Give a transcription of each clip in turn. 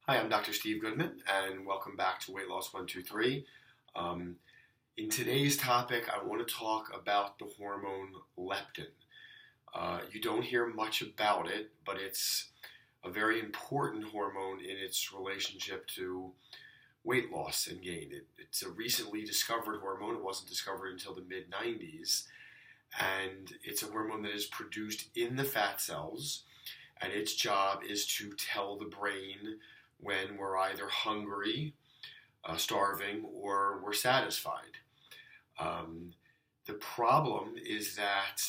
Hi, I'm Dr. Steve Goodman, and welcome back to Weight Loss 123. In today's topic, I want to talk about the hormone leptin. You don't hear much about it, but it's a very important hormone in its relationship to weight loss and gain. It's a recently discovered hormone. It wasn't discovered until the mid-90s, and it's a hormone that is produced in the fat cells, and its job is to tell the brain when we're either hungry, starving, or we're satisfied. The problem is that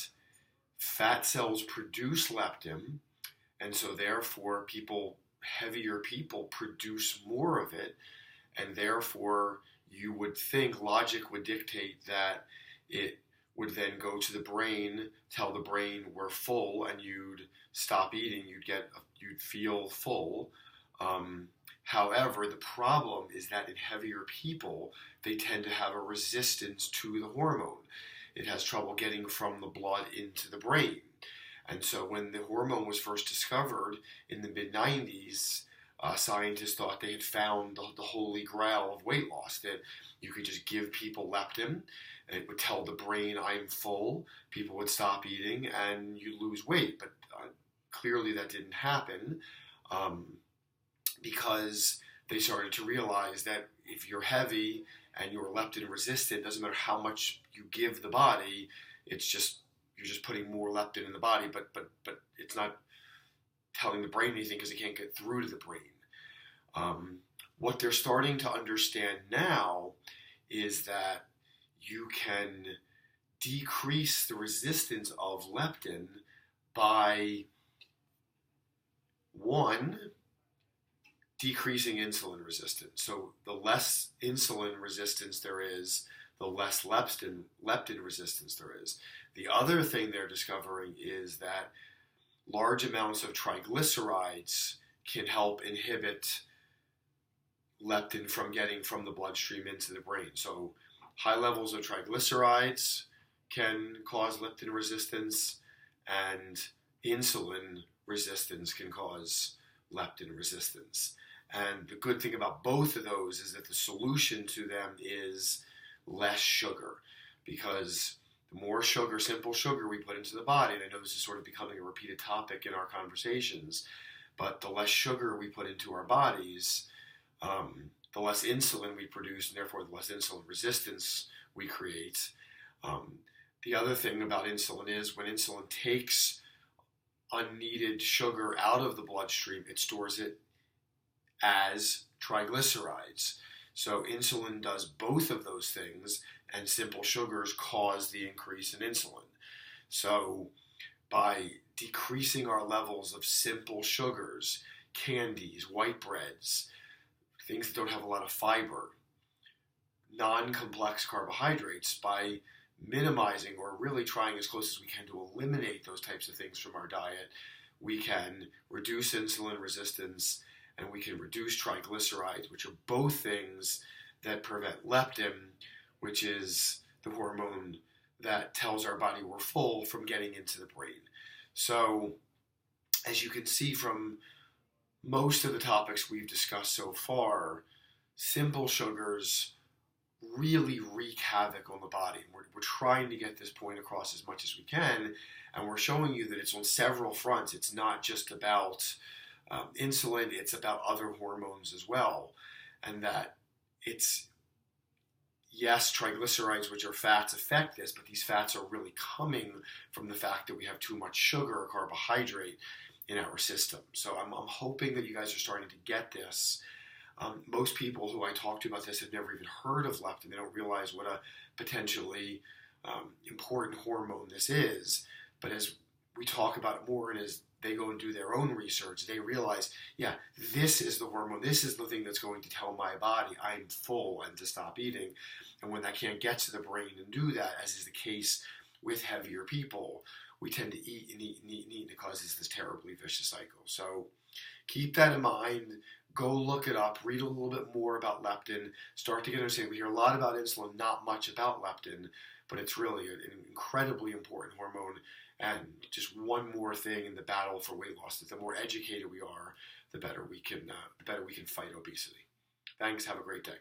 fat cells produce leptin, and so therefore heavier people produce more of it, and therefore you would think, logic would dictate that it would then go to the brain, tell the brain we're full, and you'd stop eating, you'd feel full. However, the problem is that in heavier people, they tend to have a resistance to the hormone. It has trouble getting from the blood into the brain. And so when the hormone was first discovered in the mid-90s, scientists thought they had found the holy grail of weight loss, that you could just give people leptin, and it would tell the brain, I'm full, people would stop eating, and you'd lose weight. But clearly that didn't happen. Because they started to realize that if you're heavy and you're leptin resistant, it doesn't matter how much you give the body, you're just putting more leptin in the body, but it's not telling the brain anything because it can't get through to the brain. What they're starting to understand now is that you can decrease the resistance of leptin by decreasing insulin resistance. So the less insulin resistance there is, the less leptin resistance there is. The other thing they're discovering is that large amounts of triglycerides can help inhibit leptin from getting from the bloodstream into the brain. So high levels of triglycerides can cause leptin resistance, and insulin resistance can cause leptin resistance. And the good thing about both of those is that the solution to them is less sugar, because the more sugar, simple sugar we put into the body, and I know this is sort of becoming a repeated topic in our conversations, but the less sugar we put into our bodies, the less insulin we produce, and therefore the less insulin resistance we create. The other thing about insulin is when insulin takes unneeded sugar out of the bloodstream, it stores it as triglycerides. So insulin does both of those things, and simple sugars cause the increase in insulin. So by decreasing our levels of simple sugars, candies, white breads, things that don't have a lot of fiber, non-complex carbohydrates, by minimizing or really trying as close as we can to eliminate those types of things from our diet, we can reduce insulin resistance and we can reduce triglycerides, which are both things that prevent leptin, which is the hormone that tells our body we're full, from getting into the brain. So as you can see from most of the topics we've discussed so far, simple sugars really wreak havoc on the body. We're trying to get this point across as much as we can, and we're showing you that it's on several fronts. It's not just about insulin, it's about other hormones as well, and that yes, triglycerides, which are fats, affect this, but these fats are really coming from the fact that we have too much sugar or carbohydrate in our system. So I'm hoping that you guys are starting to get this. Most people who I talk to about this have never even heard of leptin. They don't realize what a potentially important hormone this is. But as we talk about it more, and as they go and do their own research, they realize, yeah, this is the hormone. This is the thing that's going to tell my body I'm full and to stop eating. And when that can't get to the brain and do that, as is the case with heavier people, we tend to eat and eat and eat and eat, and it causes this terribly vicious cycle. So keep that in mind. Go look it up. Read a little bit more about leptin. Start to get understanding. We hear a lot about insulin, not much about leptin, but it's really an incredibly important hormone. And just one more thing in the battle for weight loss, that the more educated we are, the better we can fight obesity. Thanks. Have a great day.